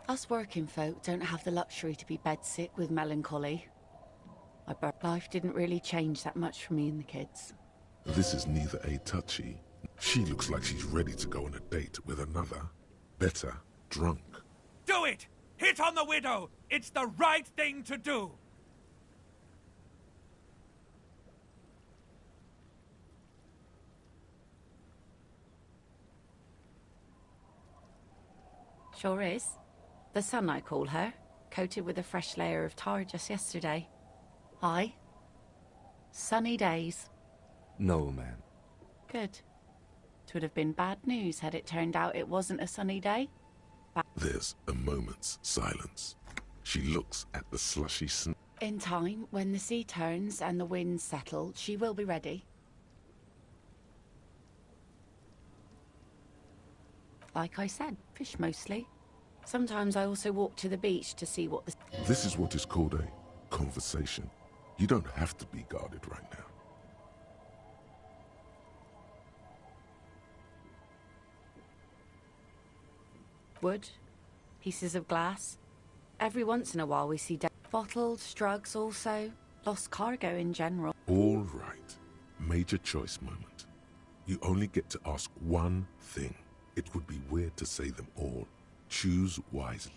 Us working folk don't have the luxury to be bedsick with melancholy. My birth life didn't really change that much for me and the kids. This is neither a touchy. She looks like she's ready to go on a date with another, better, drunk. Do it! Hit on the widow! It's the right thing to do! Sure is. The sun, I call her, coated with a fresh layer of tar just yesterday. Aye. Sunny days. No, ma'am. Good. 'Twould have been bad news had it turned out it wasn't a sunny day. There's a moment's silence. She looks at the slushy snow. In time, when the sea turns and the winds settle, she will be ready. Like I said, fish mostly. Sometimes I also walk to the beach to see what the... This is what is called a conversation. You don't have to be guarded right now. Wood, pieces of glass. Every once in a while we see bottles, drugs also, lost cargo in general. All right. Major choice moment. You only get to ask one thing. It would be weird to say them all. Choose wisely.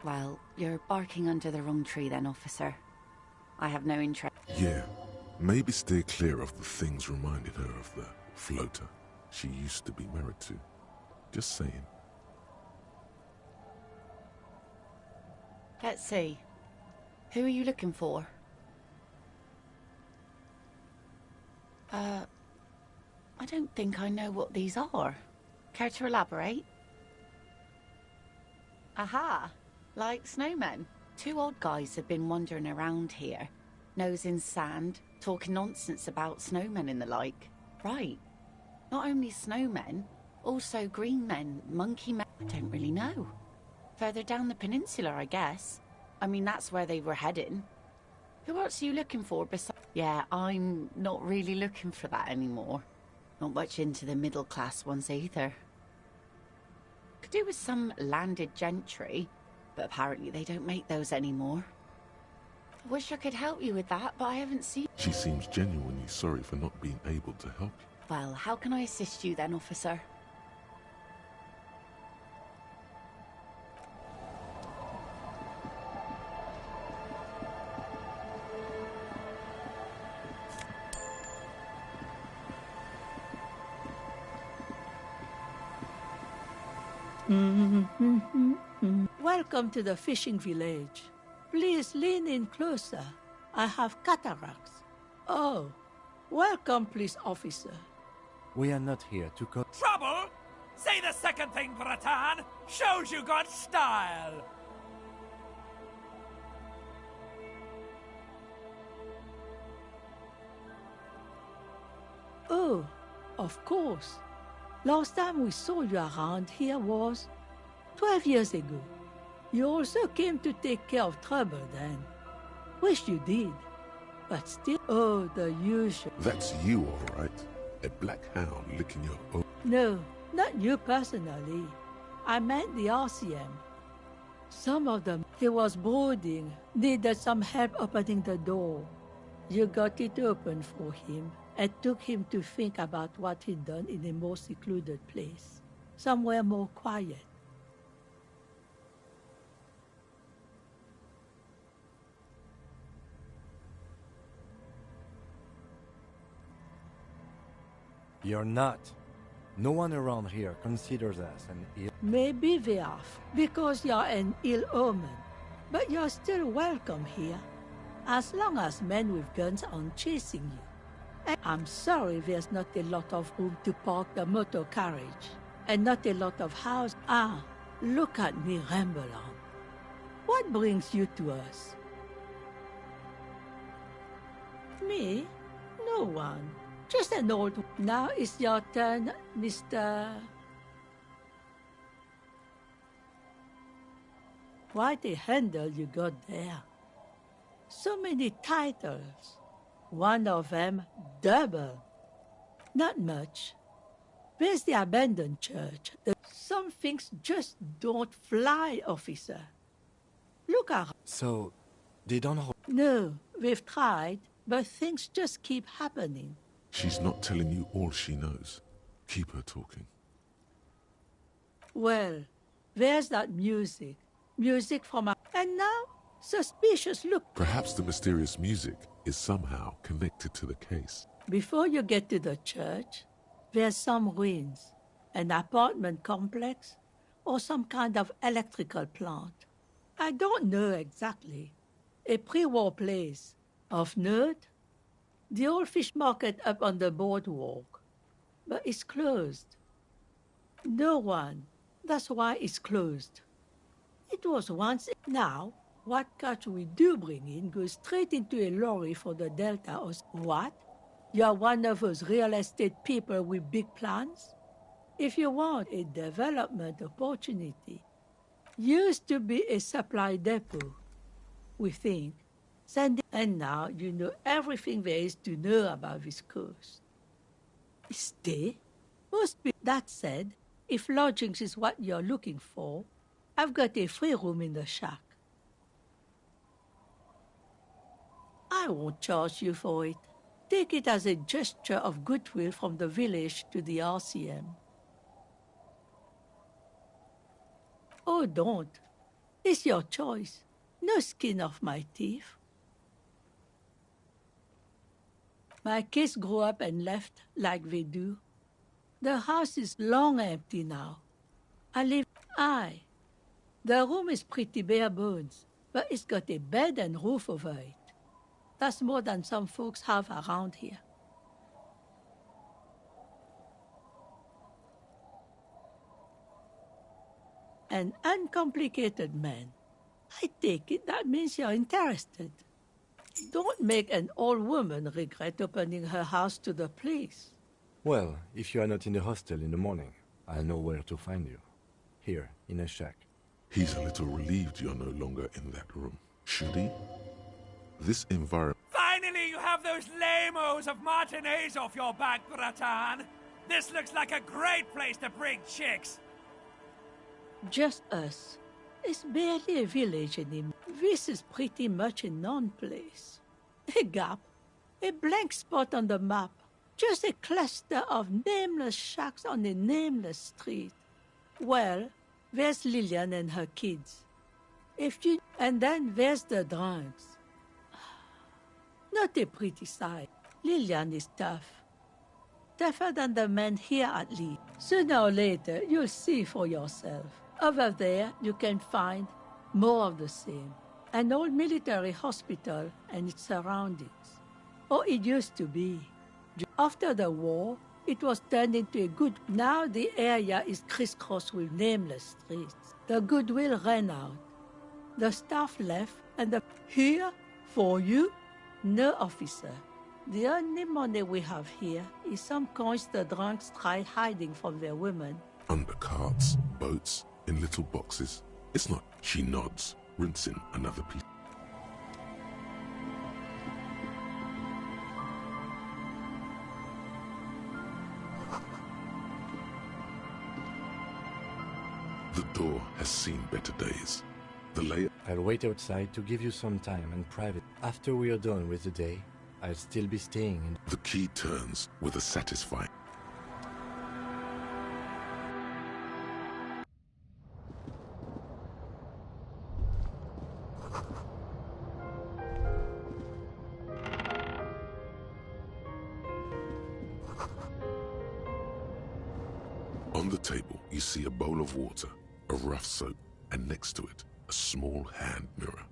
Well, you're barking under the wrong tree then, officer. I have no interest. Yeah, maybe steer clear of the things reminding her of the floater she used to be married to. Just saying. Let's see. Who are you looking for? I don't think I know what these are. Care to elaborate? Aha! Like snowmen. Two odd guys have been wandering around here, nose in sand, talking nonsense about snowmen and the like. Right. Not only snowmen, also green men, monkey men. I don't really know. Further down the peninsula, I guess. I mean, that's where they were heading. Who else are you looking for besides... Yeah, I'm not really looking for that anymore. Not much into the middle class ones either. Could do with some landed gentry, but apparently they don't make those anymore. I wish I could help you with that, but I haven't seen... She seems genuinely sorry for not being able to help you. Well, how can I assist you then, officer? Welcome to the fishing village. Please lean in closer. I have cataracts. Oh, welcome, police officer. We are not here to Trouble? Say the second thing, Bratan! Shows you got style! Oh, of course. Last time we saw you around here was 12 years ago. You also came to take care of trouble then. Wish you did. But still, oh, the usual. That's you, all right. A black hound licking your own. No, not you personally. I meant the RCM. Some of them, he was brooding, needed some help opening the door. You got it open for him and took him to think about what he'd done in a more secluded place, somewhere more quiet. You're not. No one around here considers us an ill... Maybe they are, because you're an ill omen. But you're still welcome here, as long as men with guns aren't chasing you. And I'm sorry there's not a lot of room to park the motor carriage, and not a lot of house. Ah, look at me ramble on. What brings you to us? Me? one. Just an old one. Now it's your turn, Mr. Quite a handle you got there. So many titles. One of them double. Not much. Where's the abandoned church? Some things just don't fly, officer. Look around. So, they don't... No, we've tried, but things just keep happening. She's not telling you all she knows. Keep her talking. Well, there's that music. Music from a... And now, suspicious look. Perhaps the mysterious music is somehow connected to the case. Before you get to the church, there's some ruins. An apartment complex, or some kind of electrical plant. I don't know exactly. A pre-war place. Of note, the old fish market up on the boardwalk. But it's closed. No one. That's why it's closed. It was once. Now, what catch we do bring in goes straight into a lorry for the Delta or... What? You're one of those real estate people with big plans? If you want a development opportunity, used to be a supply depot, we think. And now you know everything there is to know about this coast. Stay? Must be. That said, if lodgings is what you're looking for, I've got a free room in the shack. I won't charge you for it. Take it as a gesture of goodwill from the village to the RCM. Oh, don't. It's your choice. No skin off my teeth. My kids grew up and left like they do. The house is long empty now. The room is pretty bare bones, but it's got a bed and roof over it. That's more than some folks have around here. An uncomplicated man. I take it that means you're interested. Don't make an old woman regret opening her house to the place. Well, if you are not in the hostel in the morning, I'll know where to find you. Here, in a shack. He's a little relieved you're no longer in that room. Should he? This environment... Finally, you have those lame-os of Martinez off your back, Bratan. This looks like a great place to bring chicks. Just us. It's barely a village anymore. This is pretty much a non-place. A gap. A blank spot on the map. Just a cluster of nameless shacks on a nameless street. Well, there's Lillian and her kids. And then there's the drunks. Not a pretty sight. Lillian is tough. Tougher than the men here at least. Sooner or later, you'll see for yourself. Over there, you can find more of the same. An old military hospital and its surroundings. Or it used to be. After the war, it was turned into a good... Now the area is crisscrossed with nameless streets. The goodwill ran out. The staff left, and Here, for you, no officer. The only money we have here is some coins the drunks tried hiding from their women. Under carts, boats, in little boxes. It's not... She nods, rinsing another piece. The door has seen better days. The layer... I'll wait outside to give you some time and private. After we are done with the day, I'll still be staying in... The key turns with a satisfying... On the table, you see a bowl of water, a rough soap, and next to it, a small hand mirror.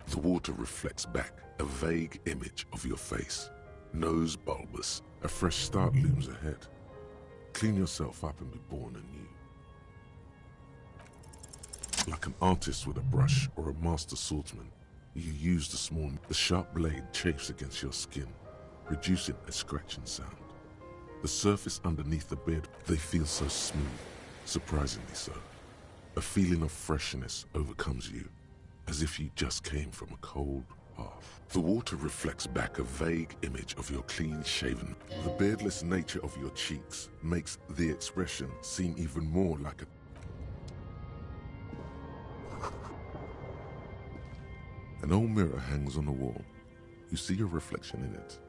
The water reflects back a vague image of your face. Nose bulbous, a fresh start looms ahead. Clean yourself up and be born anew. Like an artist with a brush or a master swordsman, you use the sharp blade chafes against your skin. producing a scratching sound. The surface underneath the bed, they feel so smooth, surprisingly so. A feeling of freshness overcomes you, as if you just came from a cold bath. The water reflects back a vague image of your clean-shaven. The beardless nature of your cheeks makes the expression seem even more like a... An old mirror hangs on the wall. You see your reflection in it.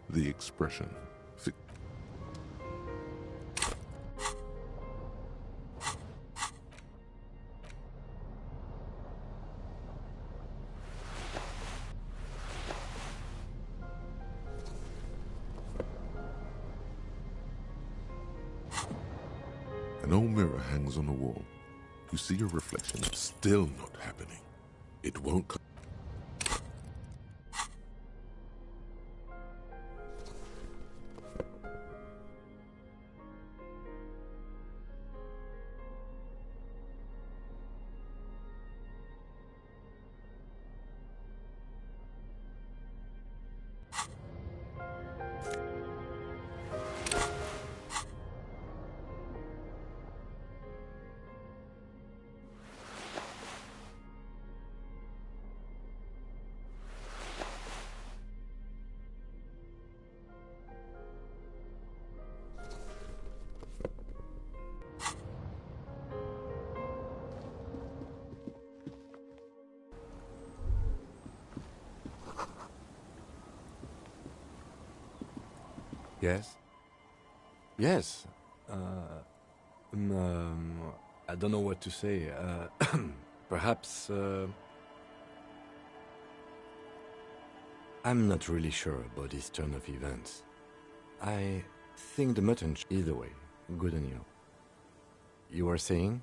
The expression... An old mirror hangs on the wall. You see your reflection. Still not happening. It won't come. Yes? Yes. I don't know what to say. Perhaps, I'm not really sure about this turn of events. I think the mutton either way, good on you. You were saying?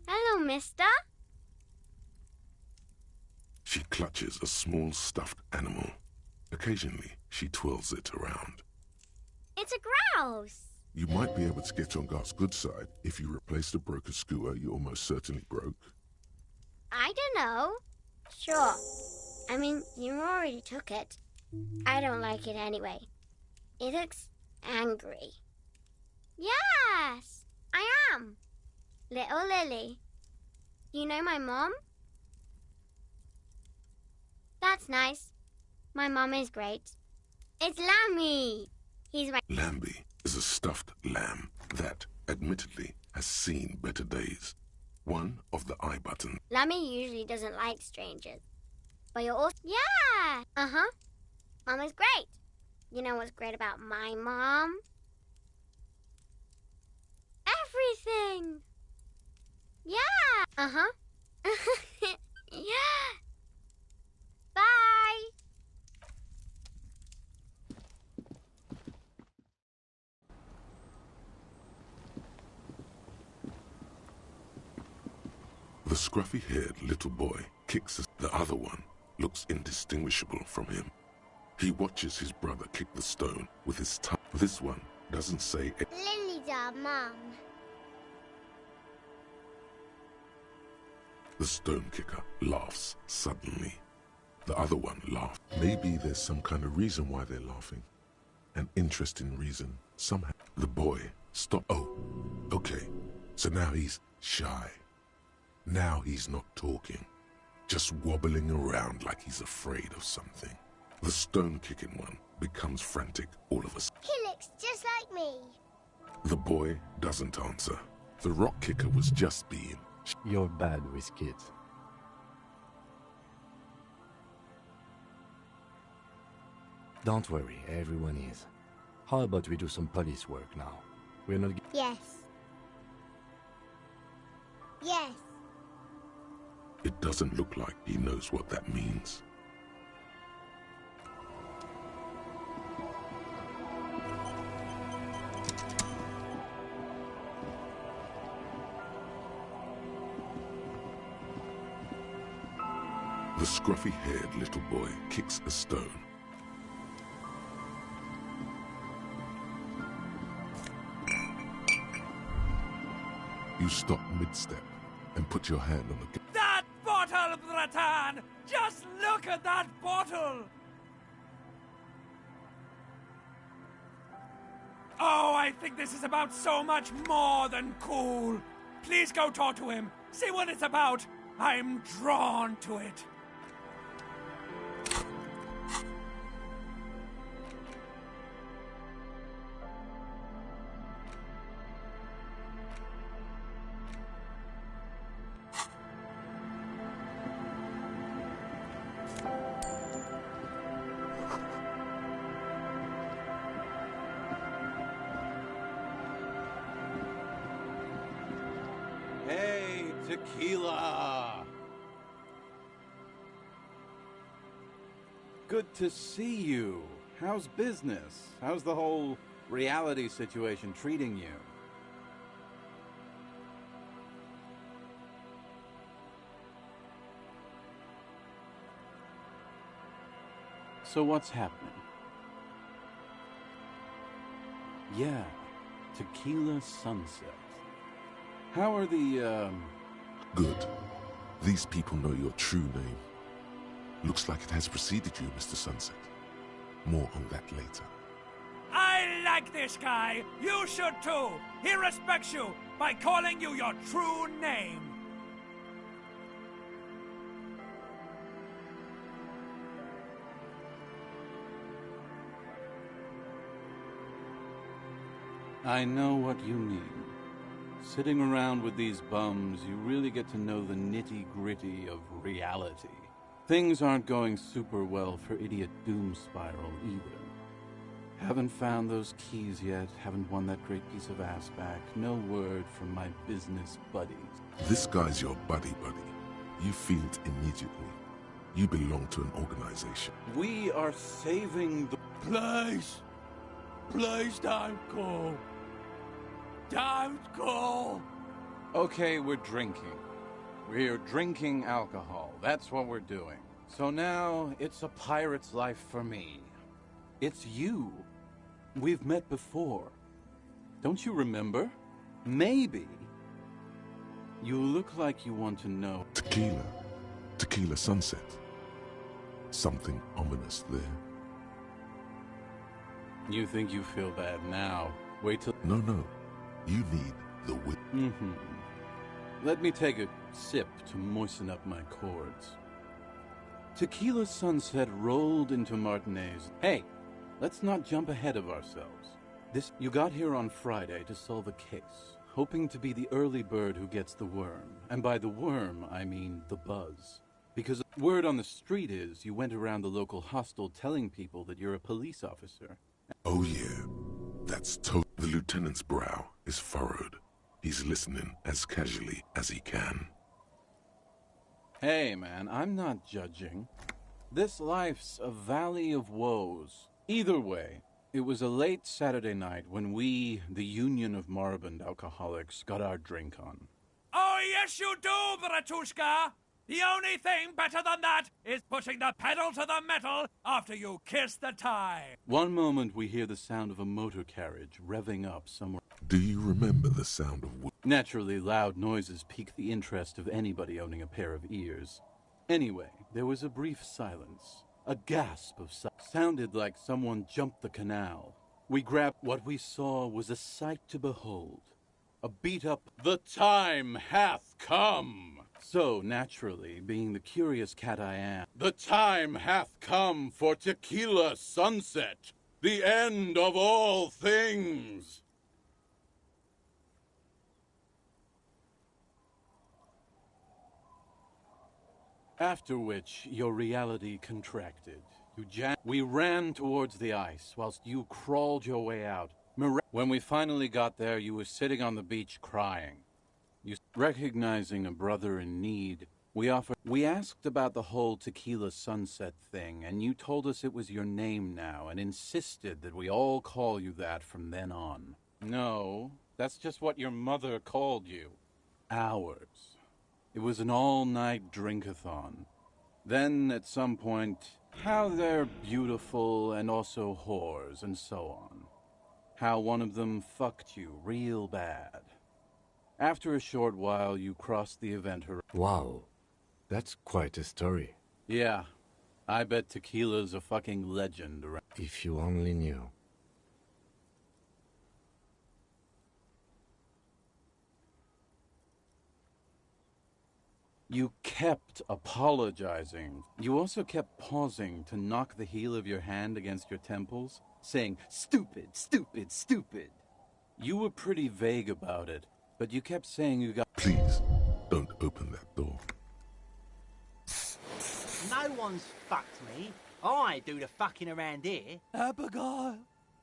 Hello, mister. She clutches a small stuffed animal. Occasionally, she twirls it around. It's a grouse. You might be able to get on Garth's good side if you replace the broken skewer you almost certainly broke. I don't know. Sure. I mean, you already took it. I don't like it anyway. It looks angry. Yes, I am. Little Lily. You know my mom? That's nice. My mom is great. It's Lammy. He's my... Lambie is a stuffed lamb that, admittedly, has seen better days. One of the eye buttons. Lammy usually doesn't like strangers. But you're also... Yeah! Uh-huh. Mom is great. You know what's great about my mom? Everything! Yeah! Uh-huh. Yeah! Bye! The scruffy-haired little boy kicks the other one, looks indistinguishable from him. He watches his brother kick the stone with his tongue. This one doesn't say it. Lily's our mum. The stone kicker laughs suddenly. The other one laughs. Maybe there's some kind of reason why they're laughing. An interesting reason, somehow. The boy stopped. Oh, okay. So now he's shy. Now he's not talking. Just wobbling around like he's afraid of something. The stone-kicking one becomes frantic all of a sudden. He looks just like me. The boy doesn't answer. The rock kicker was just being... You're bad with kids. Don't worry, everyone is. How about we do some police work now? We're not... Yes. Yes. It doesn't look like he knows what that means. The scruffy-haired little boy kicks a stone. You stop mid-step and put your hand on the... That bottle, Bratan! Just look at that bottle! Oh, I think this is about so much more than cool. Please go talk to him. See what it's about. I'm drawn to it. Hey, Tequila! Good to see you. How's business? How's the whole reality situation treating you? So what's happening? Yeah, Tequila Sunset. How are the, Good. These people know your true name. Looks like it has preceded you, Mr. Sunset. More on that later. I like this guy. You should too. He respects you by calling you your true name. I know what you mean. Sitting around with these bums, you really get to know the nitty-gritty of reality. Things aren't going super well for Idiot Doom Spiral either. Haven't found those keys yet, haven't won that great piece of ass back. No word from my business buddies. This guy's your buddy. You feel it immediately. You belong to an organization. We are saving the... Please. Please don't go. Don't go. Okay, we're drinking. We're drinking alcohol. That's what we're doing. So now, it's a pirate's life for me. It's you. We've met before. Don't you remember? Maybe. You look like you want to know. Tequila. Tequila Sunset. Something ominous there. You think you feel bad now. Wait till... No. You need the whip. Let me take a sip to moisten up my cords. Tequila Sunset rolled into Martinez. Hey, let's not jump ahead of ourselves. You got here on Friday to solve a case, hoping to be the early bird who gets the worm. And by the worm, I mean the buzz. Because word on the street is you went around the local hostel telling people that you're a police officer. Oh yeah, that's total. The lieutenant's brow is furrowed. He's listening as casually as he can. Hey man, I'm not judging. This life's a valley of woes. Either way, it was a late Saturday night when we, the Union of Moribund Alcoholics, got our drink on. Oh, yes you do, Bratushka. The only thing better than that is pushing the pedal to the metal after you kiss the tie. One moment we hear the sound of a motor carriage revving up somewhere. Do you remember the sound of wood? Naturally, loud noises pique the interest of anybody owning a pair of ears. Anyway, there was a brief silence. A gasp of sounded like someone jumped the canal. We grabbed. What we saw was a sight to behold. A beat-up, "The time hath come!" So, naturally, being the curious cat I am, the time hath come for Tequila Sunset, the end of all things! After which, your reality contracted. We ran towards the ice whilst you crawled your way out. When we finally got there, you were sitting on the beach crying. Recognizing a brother in need, we asked about the whole tequila sunset thing, and you told us it was your name now and insisted that we all call you that from then on. No, that's just what your mother called you. Ours. It was an all-night drink-a-thon. Then, at some point, how they're beautiful and also whores and so on. How one of them fucked you real bad. After a short while, you crossed the event horizon. Wow, that's quite a story. Yeah, I bet tequila's a fucking legend around. If you only knew. You kept apologizing. You also kept pausing to knock the heel of your hand against your temples, saying, "Stupid, stupid, stupid." You were pretty vague about it, but you kept saying you got... Please, don't open that door. No one's fucked me. I do the fucking around here. Abigail.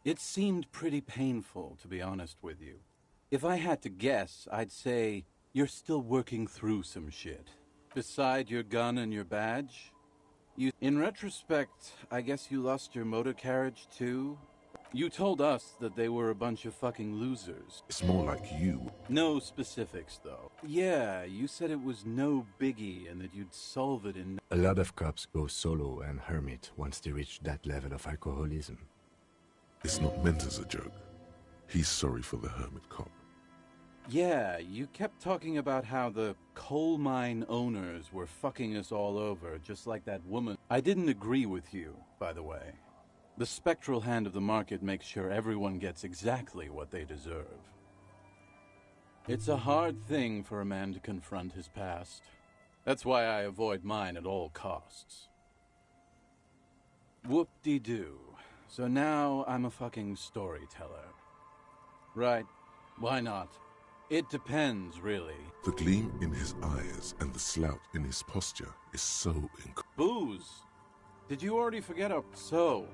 It seemed pretty painful, to be honest with you. If I had to guess, I'd say you're still working through some shit. Beside your gun and your badge, in retrospect, I guess you lost your motor carriage too? You told us that they were a bunch of fucking losers. It's more like you. No specifics, though. Yeah, you said it was no biggie and that you'd solve it in... A lot of cops go solo and hermit once they reach that level of alcoholism. It's not meant as a joke. He's sorry for the hermit cop. Yeah, you kept talking about how the coal mine owners were fucking us all over, just like that woman. I didn't agree with you, by the way. The spectral hand of the market makes sure everyone gets exactly what they deserve. It's a hard thing for a man to confront his past. That's why I avoid mine at all costs. Whoop-de-doo. So now I'm a fucking storyteller. Right, why not? It depends, really. The gleam in his eyes and the slouch in his posture is so Booze! Did you already forget our... So,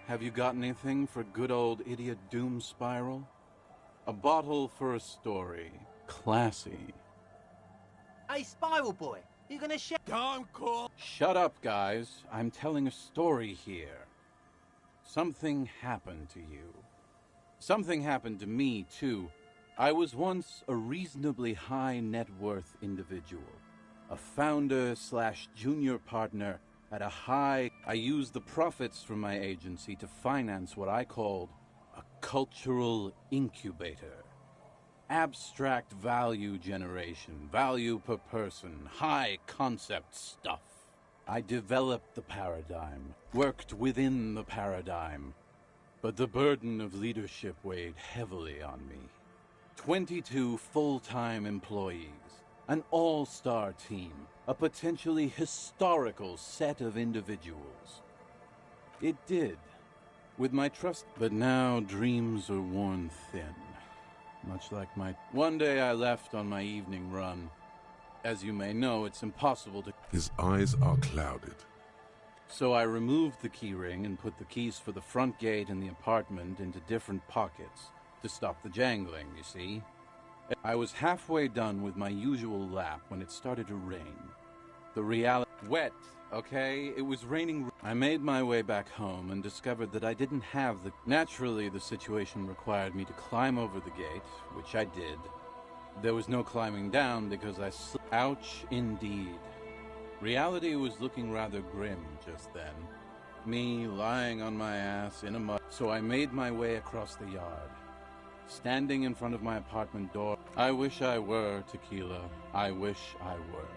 have you got anything for good old idiot Doom Spiral? A bottle for a story. Classy. Hey, Spiral Boy, you gonna shut... Don't call. Shut up, guys. I'm telling a story here. Something happened to you. Something happened to me, too. I was once a reasonably high net worth individual. A founder/junior partner at a high... I used the profits from my agency to finance what I called a cultural incubator. Abstract value generation, value per person, high concept stuff. I developed the paradigm, worked within the paradigm, but the burden of leadership weighed heavily on me. 22 full-time employees, an all-star team, a potentially historical set of individuals. It did, with my trust, but now dreams are worn thin. Much like my... One day I left on my evening run. As you may know, it's impossible to... His eyes are clouded. So I removed the key ring and put the keys for the front gate and the apartment into different pockets to stop the jangling, you see. I was halfway done with my usual lap when it started to rain. The reality... Wet, okay? It was raining... I made my way back home and discovered that I didn't have the... Naturally, the situation required me to climb over the gate, which I did. There was no climbing down because I Ouch, indeed. Reality was looking rather grim just then. Me lying on my ass in a mud. So I made my way across the yard. Standing in front of my apartment door. I wish I were tequila. I wish I were.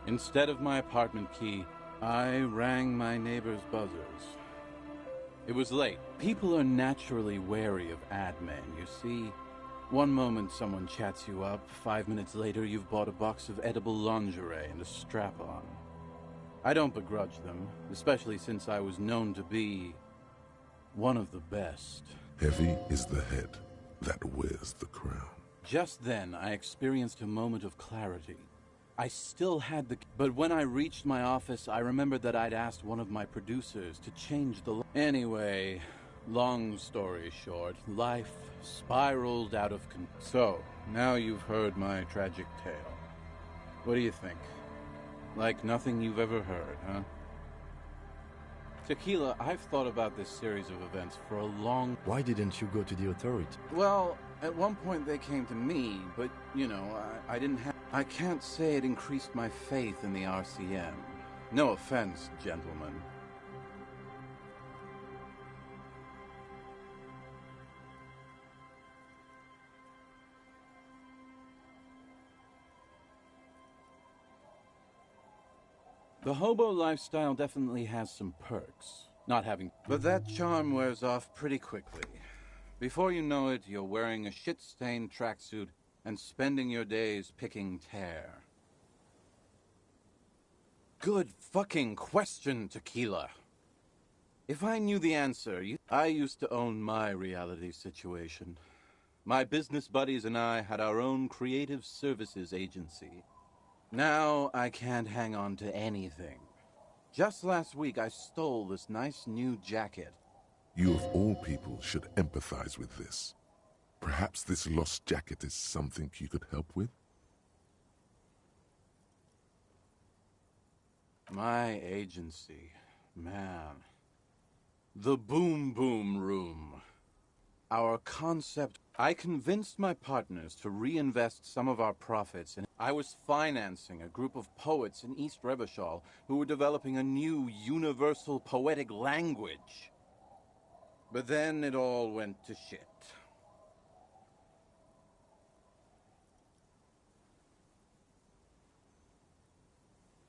Instead of my apartment key, I rang my neighbor's buzzers. It was late. People are naturally wary of ad men, you see. One moment someone chats you up, 5 minutes later you've bought a box of edible lingerie and a strap-on. I don't begrudge them, especially since I was known to be one of the best. Heavy is the head that wears the crown. Just then I experienced a moment of clarity. I still had the... But when I reached my office, I remembered that I'd asked one of my producers to change the... Anyway, long story short, life spiraled out of... So, now you've heard my tragic tale. What do you think? Like nothing you've ever heard, huh? Tequila, I've thought about this series of events for a long... Why didn't you go to the authority? Well, at one point they came to me, but, you know, I didn't have... I can't say it increased my faith in the RCM. No offense, gentlemen. The hobo lifestyle definitely has some perks, not having... But that charm wears off pretty quickly. Before you know it, you're wearing a shit-stained tracksuit and spending your days picking tear. Good fucking question, Tequila. If I knew the answer, I used to own my reality situation. My business buddies and I had our own creative services agency. Now I can't hang on to anything. Just last week I stole this nice new jacket. You of all people should empathize with this. Perhaps this lost jacket is something you could help with? My agency, man. The Boom Boom Room. Our concept... I convinced my partners to reinvest some of our profits, and I was financing a group of poets in East Revachol who were developing a new universal poetic language. But then it all went to shit.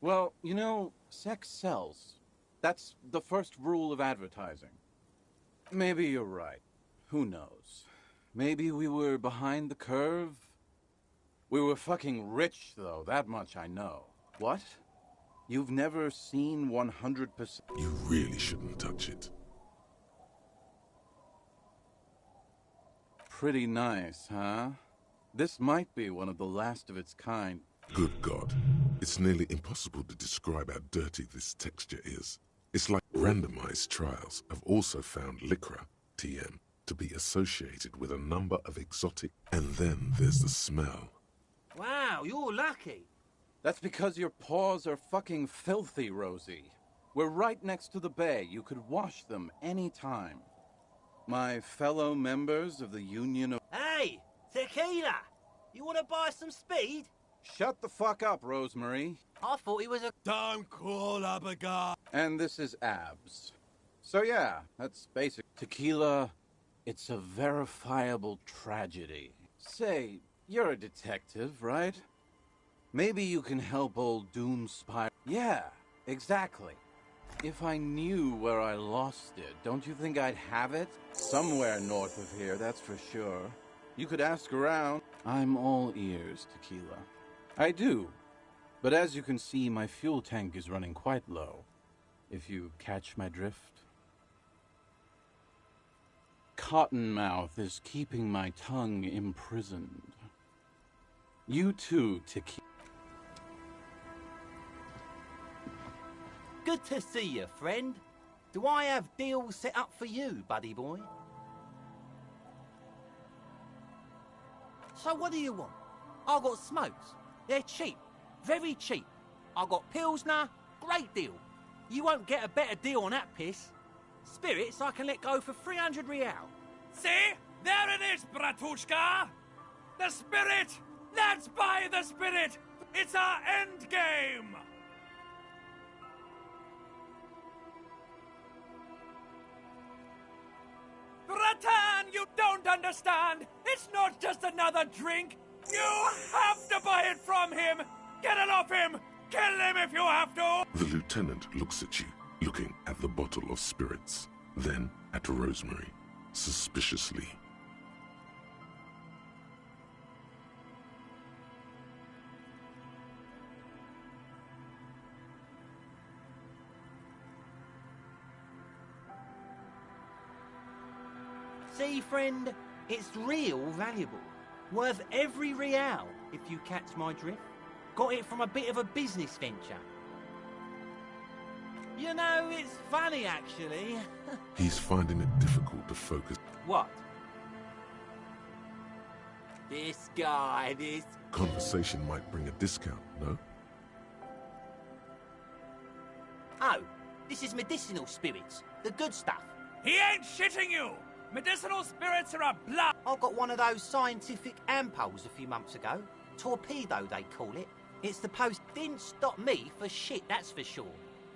Well, you know, sex sells. That's the first rule of advertising. Maybe you're right. Who knows? Maybe we were behind the curve? We were fucking rich, though, that much I know. What? You've never seen 100%? You really shouldn't touch it. Pretty nice, huh? This might be one of the last of its kind. Good God. It's nearly impossible to describe how dirty this texture is. It's like randomized trials have also found Lycra, TM, to be associated with a number of exotic... And then there's the smell. Wow, you're lucky. That's because your paws are fucking filthy, Rosie. We're right next to the bay. You could wash them any time. My fellow members of the Union of... Hey, Tequila! You want to buy some speed? Shut the fuck up, Rosemary. I thought he was a... Don't call up a guy. And this is Abs. So yeah, that's basic. Tequila, it's a verifiable tragedy. Say, you're a detective, right? Maybe you can help old Doom Spy... Yeah, exactly. If I knew where I lost it, don't you think I'd have it? Somewhere north of here, that's for sure. You could ask around. I'm all ears, Tequila. I do. But as you can see, my fuel tank is running quite low. If you catch my drift. Cottonmouth is keeping my tongue imprisoned. You too, Tequila. Good to see you, friend. Do I have deals set up for you, buddy boy? So what do you want? I got smokes. They're cheap. Very cheap. I got Pilsner. Great deal. You won't get a better deal on that piss. Spirits I can let go for 300 real. See? There it is, Bratushka! The spirit! Let's buy the spirit! It's our end game! Bratan, you don't understand! It's not just another drink! You have to buy it from him! Get it off him! Kill him if you have to! The lieutenant looks at you, looking at the bottle of spirits, then at Rosemary, suspiciously. See, friend, it's real valuable. Worth every real, if you catch my drift. Got it from a bit of a business venture. You know, it's funny, actually. He's finding it difficult to focus. What? This guy, Conversation might bring a discount, no? Oh, this is medicinal spirits. The good stuff. He ain't shitting you! Medicinal spirits are a bluff! I got one of those scientific ampules a few months ago. Torpedo, they call it. It's the post. Didn't stop me for shit, that's for sure.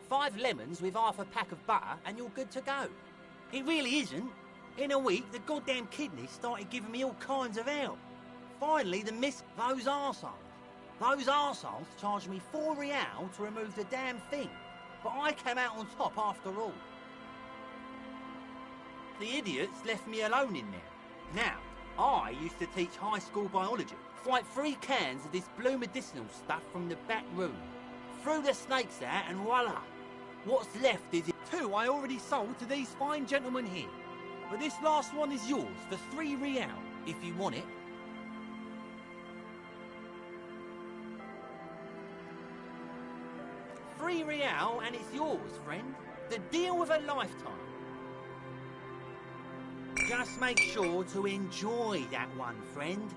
5 lemons with half a pack of butter and you're good to go. It really isn't. In a week, the goddamn kidneys started giving me all kinds of help. Finally, those arseholes. Those arseholes charged me 4 real to remove the damn thing. But I came out on top after all. The idiots left me alone in there. Now, I used to teach high school biology. Flight 3 cans of this blue medicinal stuff from the back room. Threw the snakes out and voila. What's left is 2 I already sold to these fine gentlemen here. But this last one is yours for 3 real, if you want it. £3 and it's yours, friend. The deal of a lifetime. Just make sure to enjoy that one, friend.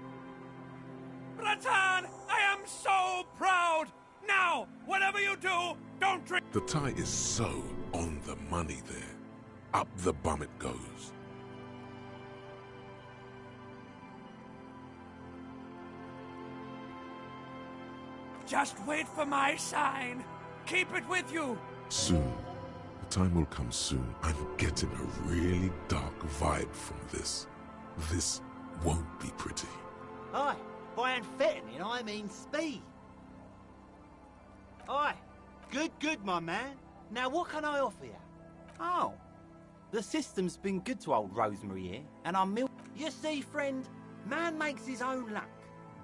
Bratan, I am so proud! Now, whatever you do, don't drink. The tie is so on the money there. Up the bum it goes. Just wait for my sign. Keep it with you. Soon. The time will come soon. I'm getting a really dark vibe from this. This won't be pretty. Aye, by amphetamine I mean speed. Aye, good, my man. Now what can I offer you? Oh, the system's been good to old Rosemary here, and I'm You see, friend, man makes his own luck,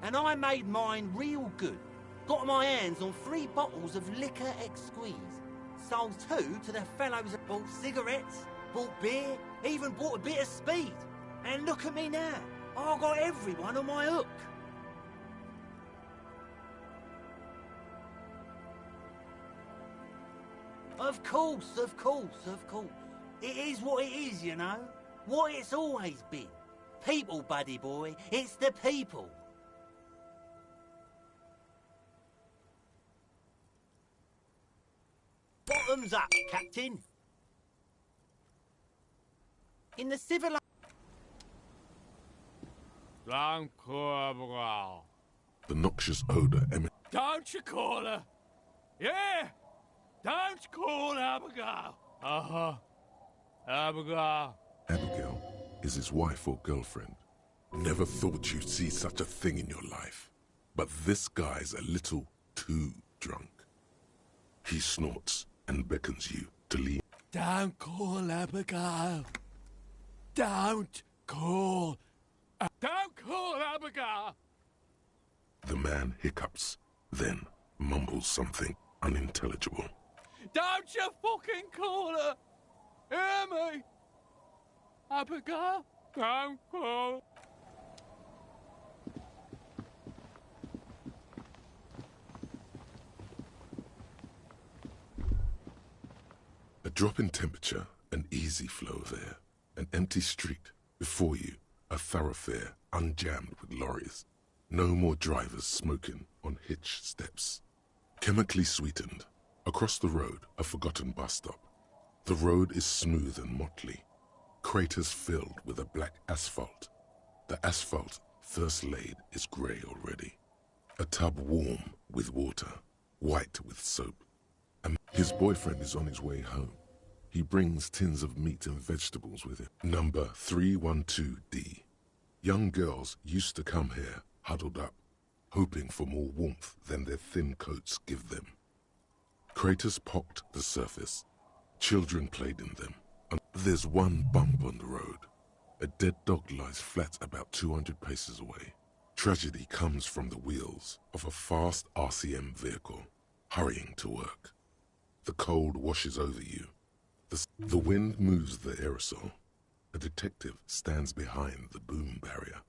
and I made mine real good. Got my hands on 3 bottles of liquor exquise. Sold 2 to the fellows that bought cigarettes, bought beer, even bought a bit of speed. And look at me now. I got everyone on my hook. Of course. It is what it is, you know. What it's always been. People, buddy boy. It's the people. Bottoms up, Captain. In the civilized... The noxious odor emanates. Don't you call her? Yeah! Don't call Abigail! Uh-huh. Abigail. Abigail is his wife or girlfriend. Never thought you'd see such a thing in your life. But this guy's a little too drunk. He snorts and beckons you to leave. Don't call Abigail. Don't call Abigail. The man hiccups, then mumbles something unintelligible. Don't you fucking call her. Hear me? Abigail, don't call. A drop in temperature, an easy flow of air, an empty street. Before you, a thoroughfare unjammed with lorries. No more drivers smoking on hitch steps. Chemically sweetened. Across the road, a forgotten bus stop. The road is smooth and motley. Craters filled with a black asphalt. The asphalt, first laid, is grey already. A tub warm with water, white with soap. His boyfriend is on his way home. He brings tins of meat and vegetables with him. Number 312D. Young girls used to come here, huddled up, hoping for more warmth than their thin coats give them. Craters pocked the surface. Children played in them. And there's one bump on the road. A dead dog lies flat about 200 paces away. Tragedy comes from the wheels of a fast RCM vehicle, hurrying to work. The cold washes over you. The wind moves the aerosol. A detective stands behind the boom barrier.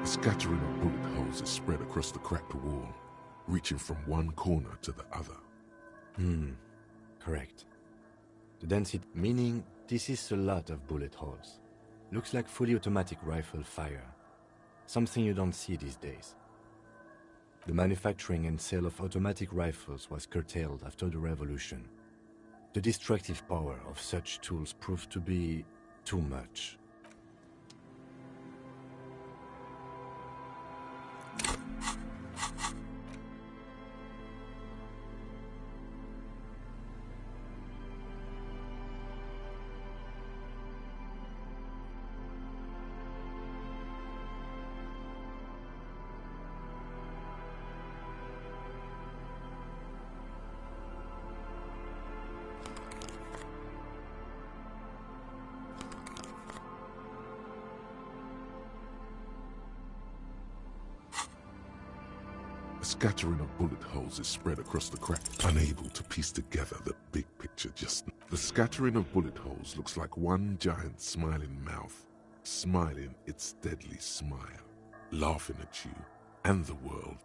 A scattering of bullet holes is spread across the cracked wall, reaching from one corner to the other. Correct. The density, meaning this is a lot of bullet holes. Looks like fully automatic rifle fire. Something you don't see these days. The manufacturing and sale of automatic rifles was curtailed after the revolution. The destructive power of such tools proved to be too much. A scattering of bullet holes is spread across the crack, unable to piece together the big picture just now. The scattering of bullet holes looks like one giant smiling mouth, smiling its deadly smile, laughing at you and the world.